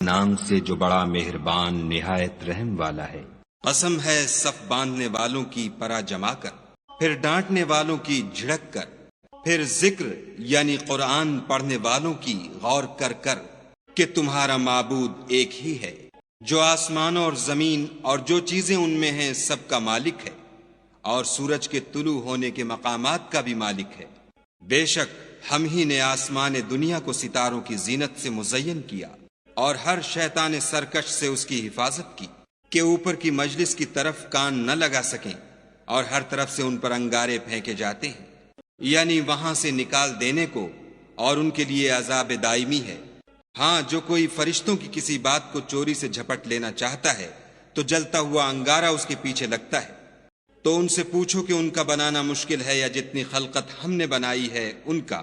نام سے جو بڑا مہربان نہایت رحم والا ہے۔ قسم ہے صف باندھنے والوں کی پرا جما کر، پھر ڈانٹنے والوں کی جھڑک کر، پھر ذکر یعنی قرآن پڑھنے والوں کی غور کر کر کہ تمہارا معبود ایک ہی ہے، جو آسمانوں اور زمین اور جو چیزیں ان میں ہیں سب کا مالک ہے، اور سورج کے طلوع ہونے کے مقامات کا بھی مالک ہے۔ بے شک ہم ہی نے آسمان دنیا کو ستاروں کی زینت سے مزین کیا، اور ہر شیطان سرکش سے اس کی حفاظت کی کہ اوپر کی مجلس کی طرف کان نہ لگا سکیں، اور ہر طرف سے ان پر انگارے پھینکے جاتے ہیں، یعنی وہاں سے نکال دینے کو، اور ان کے لیے عذاب دائمی ہے۔ ہاں، جو کوئی فرشتوں کی کسی بات کو چوری سے جھپٹ لینا چاہتا ہے تو جلتا ہوا انگارہ اس کے پیچھے لگتا ہے۔ تو ان سے پوچھو کہ ان کا بنانا مشکل ہے یا جتنی خلقت ہم نے بنائی ہے ان کا،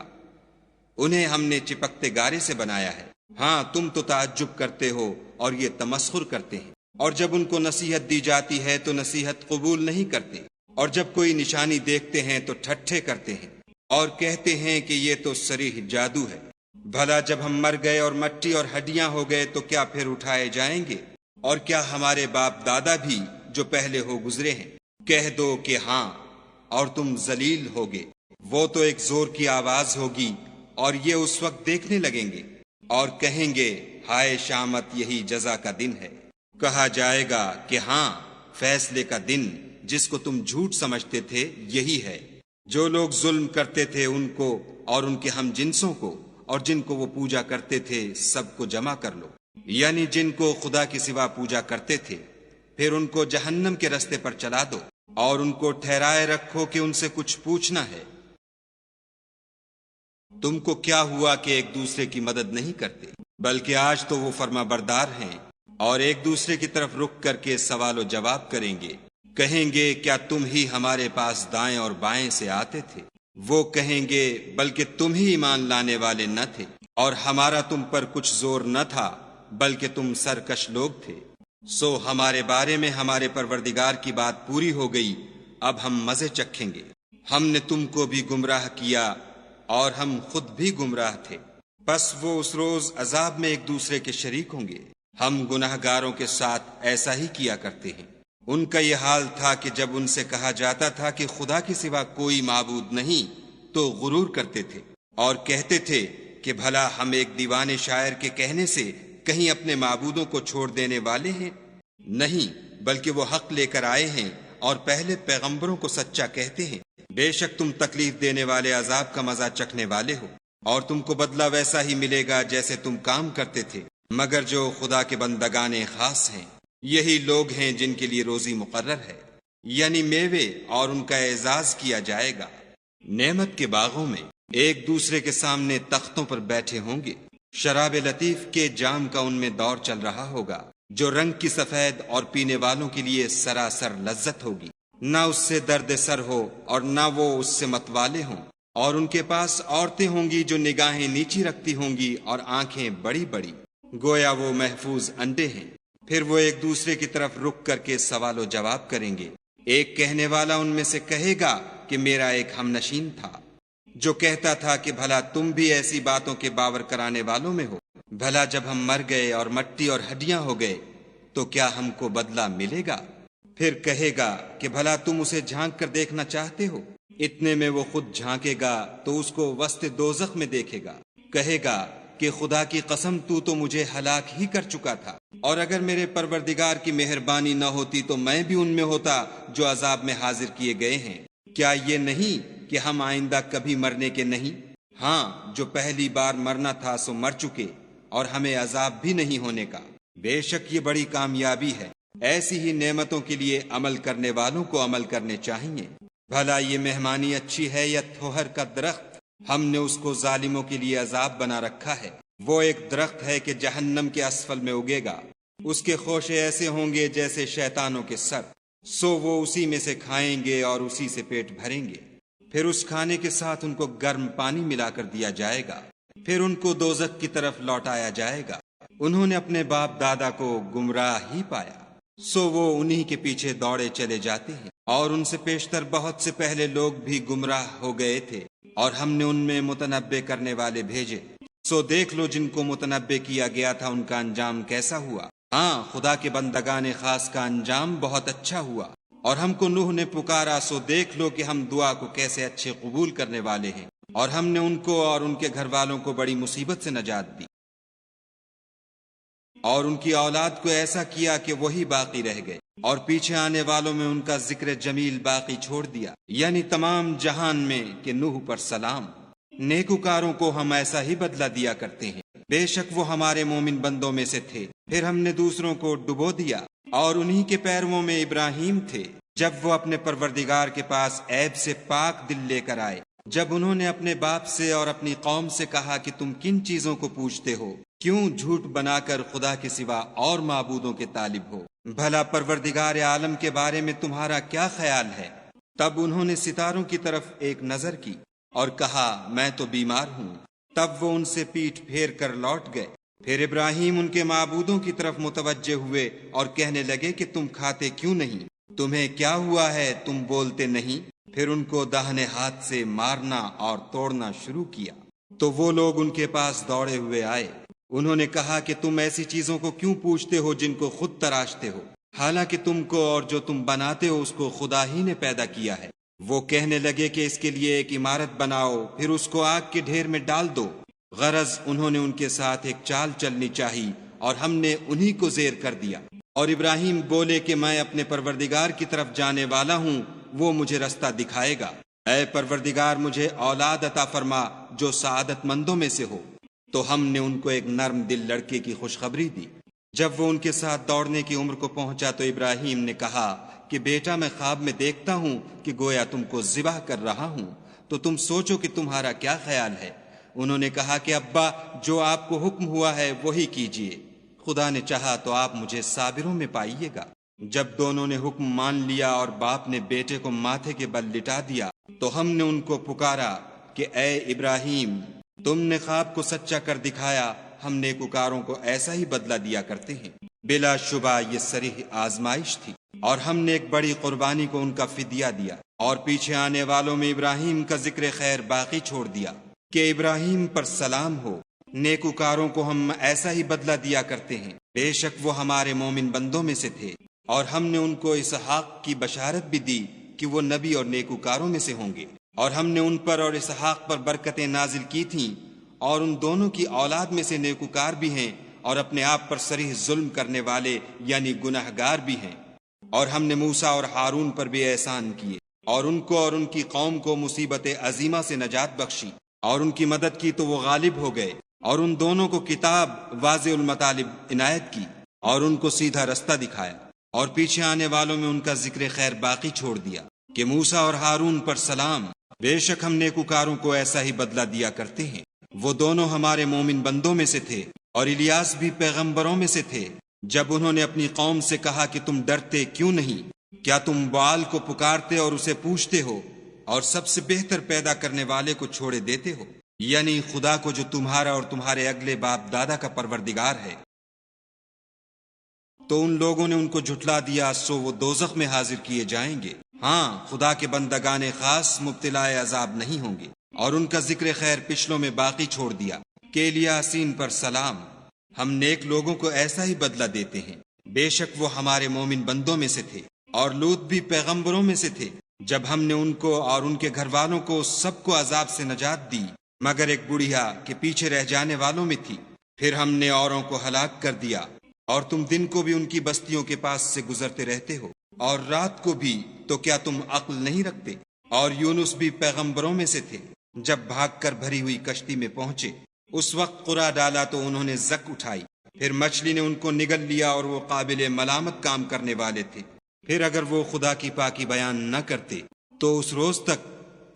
انہیں ہم نے چپکتے گارے سے بنایا ہے۔ ہاں، تم تو تعجب کرتے ہو اور یہ تمسخر کرتے ہیں، اور جب ان کو نصیحت دی جاتی ہے تو نصیحت قبول نہیں کرتے، اور جب کوئی نشانی دیکھتے ہیں تو ٹھٹھے کرتے ہیں اور کہتے ہیں کہ یہ تو صریح جادو ہے۔ بھلا جب ہم مر گئے اور مٹی اور ہڈیاں ہو گئے تو کیا پھر اٹھائے جائیں گے؟ اور کیا ہمارے باپ دادا بھی جو پہلے ہو گزرے ہیں؟ کہہ دو کہ ہاں، اور تم ذلیل ہوگے۔ وہ تو ایک زور کی آواز ہوگی اور یہ اس وقت دیکھنے لگیں گے اور کہیں گے ہائے شامت، یہی جزا کا دن ہے۔ کہا جائے گا کہ ہاں، فیصلے کا دن جس کو تم جھوٹ سمجھتے تھے یہی ہے۔ جو لوگ ظلم کرتے تھے ان کو اور ان کے ہم جنسوں کو اور جن کو وہ پوجا کرتے تھے سب کو جمع کر لو، یعنی جن کو خدا کے سوا پوجا کرتے تھے، پھر ان کو جہنم کے رستے پر چلا دو اور ان کو ٹھہرائے رکھو کہ ان سے کچھ پوچھنا ہے۔ تم کو کیا ہوا کہ ایک دوسرے کی مدد نہیں کرتے؟ بلکہ آج تو وہ فرما بردار ہیں اور ایک دوسرے کی طرف رک کر کے سوال و جواب کریں گے۔ کہیں گے کیا تم ہی ہمارے پاس دائیں اور بائیں سے آتے تھے؟ وہ کہیں گے بلکہ تم ہی ایمان لانے والے نہ تھے، اور ہمارا تم پر کچھ زور نہ تھا بلکہ تم سرکش لوگ تھے۔ سو ہمارے بارے میں ہمارے پروردگار کی بات پوری ہو گئی، اب ہم مزے چکھیں گے۔ ہم نے تم کو بھی گمراہ کیا اور ہم خود بھی گمراہ تھے، پس وہ اس روز عذاب میں ایک دوسرے کے شریک ہوں گے۔ ہم گناہ گاروں کے ساتھ ایسا ہی کیا کرتے ہیں۔ ان کا یہ حال تھا کہ جب ان سے کہا جاتا تھا کہ خدا کے سوا کوئی معبود نہیں تو غرور کرتے تھے اور کہتے تھے کہ بھلا ہم ایک دیوانے شاعر کے کہنے سے کہیں اپنے معبودوں کو چھوڑ دینے والے ہیں؟ نہیں، بلکہ وہ حق لے کر آئے ہیں اور پہلے پیغمبروں کو سچا کہتے ہیں۔ بے شک تم تکلیف دینے والے عذاب کا مزہ چکھنے والے ہو، اور تم کو بدلہ ویسا ہی ملے گا جیسے تم کام کرتے تھے، مگر جو خدا کے بندگان خاص ہیں یہی لوگ ہیں جن کے لیے روزی مقرر ہے، یعنی میوے، اور ان کا اعزاز کیا جائے گا۔ نعمت کے باغوں میں ایک دوسرے کے سامنے تختوں پر بیٹھے ہوں گے، شراب لطیف کے جام کا ان میں دور چل رہا ہوگا، جو رنگ کی سفید اور پینے والوں کے لیے سراسر لذت ہوگی، نہ اس سے درد سر ہو اور نہ وہ اس سے متوالے ہوں۔ اور ان کے پاس عورتیں ہوں گی جو نگاہیں نیچی رکھتی ہوں گی اور آنکھیں بڑی بڑی، گویا وہ محفوظ انڈے ہیں۔ پھر وہ ایک دوسرے کی طرف رک کر کے سوال و جواب کریں گے۔ ایک کہنے والا ان میں سے کہے گا کہ میرا ایک ہم نشین تھا جو کہتا تھا کہ بھلا تم بھی ایسی باتوں کے باور کرانے والوں میں ہو؟ بھلا جب ہم مر گئے اور مٹی اور ہڈیاں ہو گئے تو کیا ہم کو بدلہ ملے گا؟ پھر کہے گا کہ بھلا تم اسے جھانک کر دیکھنا چاہتے ہو؟ اتنے میں وہ خود جھانکے گا تو اس کو وسط دوزخ میں دیکھے گا، کہے گا کہ خدا کی قسم تو مجھے ہلاک ہی کر چکا تھا، اور اگر میرے پروردگار کی مہربانی نہ ہوتی تو میں بھی ان میں ہوتا جو عذاب میں حاضر کیے گئے ہیں۔ کیا یہ نہیں کہ ہم آئندہ کبھی مرنے کے نہیں؟ ہاں، جو پہلی بار مرنا تھا سو مر چکے، اور ہمیں عذاب بھی نہیں ہونے کا۔ بے شک یہ بڑی کامیابی ہے۔ ایسی ہی نعمتوں کے لیے عمل کرنے والوں کو عمل کرنے چاہیے۔ بھلا یہ مہمانی اچھی ہے یا تھوہر کا درخت؟ ہم نے اس کو ظالموں کے لیے عذاب بنا رکھا ہے۔ وہ ایک درخت ہے کہ جہنم کے اسفل میں اگے گا، اس کے خوشے ایسے ہوں گے جیسے شیطانوں کے سر، سو وہ اسی میں سے کھائیں گے اور اسی سے پیٹ بھریں گے۔ پھر اس کھانے کے ساتھ ان کو گرم پانی ملا کر دیا جائے گا، پھر ان کو دوزخ کی طرف لوٹایا جائے گا۔ انہوں نے اپنے باپ دادا کو گمراہ ہی پایا، سو وہ انہی کے پیچھے دوڑے چلے جاتے ہیں، اور ان سے پیشتر بہت سے پہلے لوگ بھی گمراہ ہو گئے تھے، اور ہم نے ان میں متنبع کرنے والے بھیجے۔ سو دیکھ لو جن کو متنبع کیا گیا تھا ان کا انجام کیسا ہوا۔ ہاں، خدا کے بندگان خاص کا انجام بہت اچھا ہوا۔ اور ہم کو نوح نے پکارا، سو دیکھ لو کہ ہم دعا کو کیسے اچھے قبول کرنے والے ہیں، اور ہم نے ان کو اور ان کے گھر والوں کو بڑی مصیبت سے نجات دی، اور ان کی اولاد کو ایسا کیا کہ وہی باقی رہ گئے، اور پیچھے آنے والوں میں ان کا ذکر جمیل باقی چھوڑ دیا، یعنی تمام جہان میں کہ نوح پر سلام۔ نیکوکاروں کو ہم ایسا ہی بدلہ دیا کرتے ہیں، بے شک وہ ہمارے مومن بندوں میں سے تھے۔ پھر ہم نے دوسروں کو ڈبو دیا، اور انہی کے پیرووں میں ابراہیم تھے، جب وہ اپنے پروردگار کے پاس عیب سے پاک دل لے کر آئے، جب انہوں نے اپنے باپ سے اور اپنی قوم سے کہا کہ تم کن چیزوں کو پوچھتے ہو، کیوں جھوٹ بنا کر خدا کے سوا اور معبودوں کے طالب ہو؟ بھلا پروردگار عالم کے بارے میں تمہارا کیا خیال ہے؟ تب انہوں نے ستاروں کی طرف ایک نظر کی اور کہا میں تو بیمار ہوں۔ تب وہ ان سے پیٹھ پھیر کر لوٹ گئے۔ پھر ابراہیم ان کے معبودوں کی طرف متوجہ ہوئے اور کہنے لگے کہ تم کھاتے کیوں نہیں؟ تمہیں کیا ہوا ہے، تم بولتے نہیں؟ پھر ان کو داہنے ہاتھ سے مارنا اور توڑنا شروع کیا۔ تو وہ لوگ ان کے پاس دوڑے ہوئے آئے، انہوں نے کہا کہ تم ایسی چیزوں کو کیوں پوچھتے ہو جن کو خود تراشتے ہو، حالانکہ تم کو اور جو تم بناتے ہو اس کو خدا ہی نے پیدا کیا ہے۔ وہ کہنے لگے کہ اس کے لیے ایک عمارت بناؤ، پھر اس کو آگ کے ڈھیر میں ڈال دو۔ غرض انہوں نے ان کے ساتھ ایک چال چلنی چاہی، اور ہم نے انہی کو زیر کر دیا۔ اور ابراہیم بولے کہ میں اپنے پروردگار کی طرف جانے والا ہوں، وہ مجھے رستہ دکھائے گا۔ اے پروردگار، مجھے اولاد عطا فرما جو سعادت مندوں میں سے ہو۔ تو ہم نے ان کو ایک نرم دل لڑکے کی خوشخبری دی۔ جب وہ ان کے ساتھ دوڑنے کی عمر کو پہنچا تو ابراہیم نے کہا کہ بیٹا، میں خواب میں دیکھتا ہوں کہ گویا تم کو ذبح کر رہا ہوں، تو تم سوچو کہ تمہارا کیا خیال ہے؟ انہوں نے کہا کہ ابا، جو آپ کو حکم ہوا ہے وہی کیجیے، خدا نے چاہا تو آپ مجھے صابروں میں پائیے گا۔ جب دونوں نے حکم مان لیا اور باپ نے بیٹے کو ماتھے کے بل لٹا دیا، تو ہم نے ان کو پکارا کہ اے ابراہیم، تم نے خواب کو سچا کر دکھایا، ہم نیکوکاروں کو ایسا ہی بدلہ دیا کرتے ہیں۔ بلا شبہ یہ صریح آزمائش تھی، اور ہم نے ایک بڑی قربانی کو ان کا فدیہ دیا، اور پیچھے آنے والوں میں ابراہیم کا ذکر خیر باقی چھوڑ دیا کہ ابراہیم پر سلام ہو۔ نیکوکاروں کو ہم ایسا ہی بدلہ دیا کرتے ہیں، بے شک وہ ہمارے مومن بندوں میں سے تھے، اور ہم نے ان کو اسحاق کی بشارت بھی دی کہ وہ نبی اور نیکوکاروں میں سے ہوں گے، اور ہم نے ان پر اور اسحاق پر برکتیں نازل کی تھیں، اور ان دونوں کی اولاد میں سے نیکوکار بھی ہیں اور اپنے آپ پر صریح ظلم کرنے والے یعنی گناہگار بھی ہیں۔ اور ہم نے موسیٰ اور ہارون پر بھی احسان کیے، اور ان کو اور ان کی قوم کو مصیبت عظیمہ سے نجات بخشی، اور ان کی مدد کی تو وہ غالب ہو گئے، اور ان دونوں کو کتاب واضح المطالب عنایت کی، اور ان کو سیدھا رستہ دکھایا، اور پیچھے آنے والوں میں ان کا ذکر خیر باقی چھوڑ دیا کہ موسیٰ اور ہارون پر سلام، بے شک ہم نیکوکاروں کو ایسا ہی بدلہ دیا کرتے ہیں۔ وہ دونوں ہمارے مومن بندوں میں سے تھے، اور الیاس بھی پیغمبروں میں سے تھے۔ جب انہوں نے اپنی قوم سے کہا کہ تم ڈرتے کیوں نہیں؟ کیا تم بعال کو پکارتے اور اسے پوچھتے ہو، اور سب سے بہتر پیدا کرنے والے کو چھوڑے دیتے ہو، یعنی خدا کو جو تمہارا اور تمہارے اگلے باپ دادا کا پروردگار ہے؟ تو ان لوگوں نے ان کو جھٹلا دیا، سو وہ دوزخ میں حاضر کیے جائیں گے۔ ہاں، خدا کے بندگان خاص مبتلا عذاب نہیں ہوں گے۔ اور ان کا ذکر خیر پچھلوں میں باقی چھوڑ دیا کہ الیاسین پر سلام، ہم نیک لوگوں کو ایسا ہی بدلہ دیتے ہیں، بے شک وہ ہمارے مومن بندوں میں سے تھے۔ اور لوط بھی پیغمبروں میں سے تھے، جب ہم نے ان کو اور ان کے گھر والوں کو سب کو عذاب سے نجات دی، مگر ایک بڑھیا کہ پیچھے رہ جانے والوں میں تھی۔ پھر ہم نے اوروں کو ہلاک کر دیا، اور تم دن کو بھی ان کی بستیوں کے پاس سے گزرتے رہتے ہو، اور رات کو بھی، تو کیا تم عقل نہیں رکھتے؟ اور یونس بھی پیغمبروں میں سے تھے، جب بھاگ کر بھری ہوئی کشتی میں پہنچے، اس وقت قرا ڈالا تو انہوں نے زک اٹھائی، پھر مچھلی نے ان کو نگل لیا، اور وہ قابل ملامت کام کرنے والے تھے۔ پھر اگر وہ خدا کی پاکی بیان نہ کرتے تو اس روز تک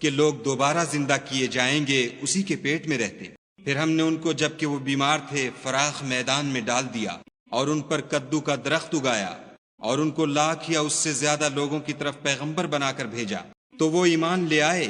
کہ لوگ دوبارہ زندہ کیے جائیں گے اسی کے پیٹ میں رہتے۔ پھر ہم نے ان کو جبکہ وہ بیمار تھے فراخ میدان میں ڈال دیا، اور ان پر کدو کا درخت اگایا، اور ان کو لاکھ یا اس سے زیادہ لوگوں کی طرف پیغمبر بنا کر بھیجا، تو وہ ایمان لے آئے،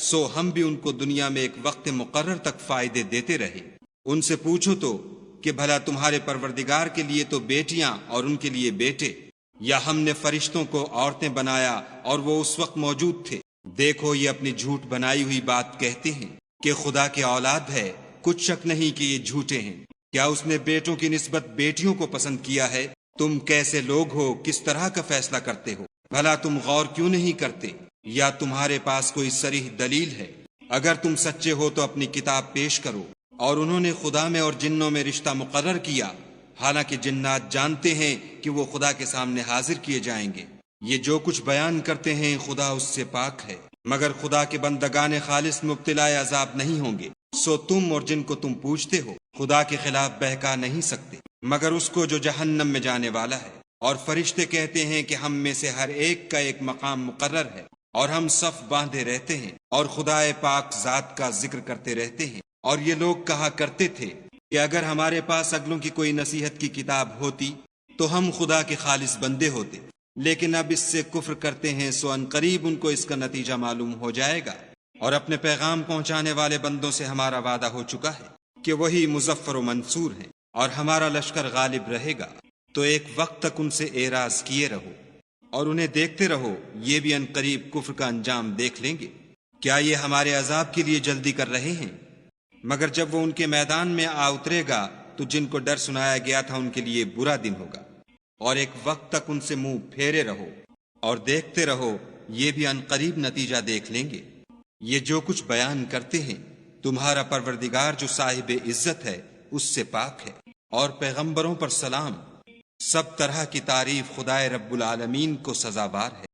سو ہم بھی ان کو دنیا میں ایک وقت مقرر تک فائدے دیتے رہے۔ ان سے پوچھو تو کہ بھلا تمہارے پروردگار کے لیے تو بیٹیاں اور ان کے لیے بیٹے، یا ہم نے فرشتوں کو عورتیں بنایا اور وہ اس وقت موجود تھے؟ دیکھو، یہ اپنی جھوٹ بنائی ہوئی بات کہتے ہیں کہ خدا کے اولاد ہے، کچھ شک نہیں کہ یہ جھوٹے ہیں۔ کیا اس نے بیٹوں کی نسبت بیٹیوں کو پسند کیا ہے؟ تم کیسے لوگ ہو، کس طرح کا فیصلہ کرتے ہو؟ بھلا تم غور کیوں نہیں کرتے؟ یا تمہارے پاس کوئی صریح دلیل ہے؟ اگر تم سچے ہو تو اپنی کتاب پیش کرو۔ اور انہوں نے خدا میں اور جنوں میں رشتہ مقرر کیا، حالانکہ جنات جانتے ہیں کہ وہ خدا کے سامنے حاضر کیے جائیں گے۔ یہ جو کچھ بیان کرتے ہیں خدا اس سے پاک ہے، مگر خدا کے بندگان خالص مبتلا عذاب نہیں ہوں گے۔ سو تم اور جن کو تم پوجتے ہو خدا کے خلاف بہکا نہیں سکتے، مگر اس کو جو جہنم میں جانے والا ہے۔ اور فرشتے کہتے ہیں کہ ہم میں سے ہر ایک کا ایک مقام مقرر ہے، اور ہم صف باندھے رہتے ہیں اور خدائے پاک ذات کا ذکر کرتے رہتے ہیں۔ اور یہ لوگ کہا کرتے تھے کہ اگر ہمارے پاس اگلوں کی کوئی نصیحت کی کتاب ہوتی تو ہم خدا کے خالص بندے ہوتے، لیکن اب اس سے کفر کرتے ہیں، سو ان قریب ان کو اس کا نتیجہ معلوم ہو جائے گا۔ اور اپنے پیغام پہنچانے والے بندوں سے ہمارا وعدہ ہو چکا ہے کہ وہی مظفر و منصور ہیں، اور ہمارا لشکر غالب رہے گا۔ تو ایک وقت تک ان سے اعراض کیے رہو اور انہیں دیکھتے رہو، یہ بھی ان قریب کفر کا انجام دیکھ لیں گے۔ کیا یہ ہمارے عذاب کے لیے جلدی کر رہے ہیں؟ مگر جب وہ ان کے میدان میں آ اترے گا تو جن کو ڈر سنایا گیا تھا ان کے لیے برا دن ہوگا۔ اور ایک وقت تک ان سے منہ پھیرے رہو اور دیکھتے رہو، یہ بھی ان قریب نتیجہ دیکھ لیں گے۔ یہ جو کچھ بیان کرتے ہیں تمہارا پروردگار جو صاحب عزت ہے اس سے پاک ہے، اور پیغمبروں پر سلام۔ سب طرح کی تعریف خدائے رب العالمین کو سزاوار ہے۔